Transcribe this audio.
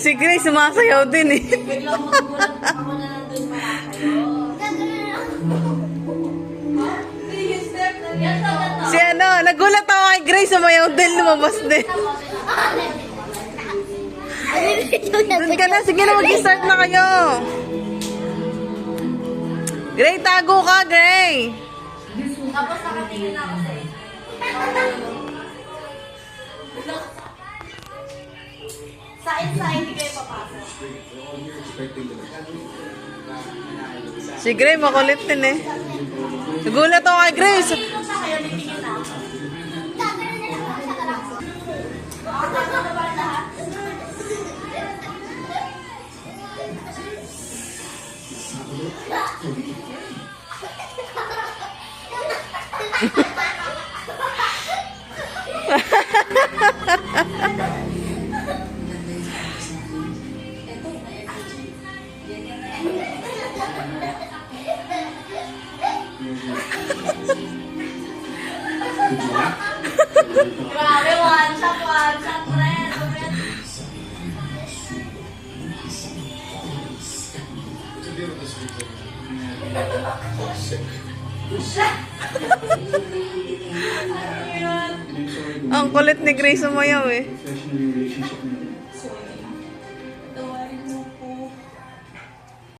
Si Grace sumasayaw din eh. Biglang magugulat ako na nandun pa kayo. Si ano, nagulat ako kay Grace, sumayaw din, lumabas din. Doon ka na, sige na, mag-start na kayo. Gray, tago ka, Gray. Tapos nakatingin na ako sa'yo. Side, hindi kayo papasok. Si Gray, makulit din eh. Nagulat ako kay Grace. Ito sa kayo, titingin na ako. Grabe, one shot, red. Ang kulit ni Grace sumayaw eh. Professional relationship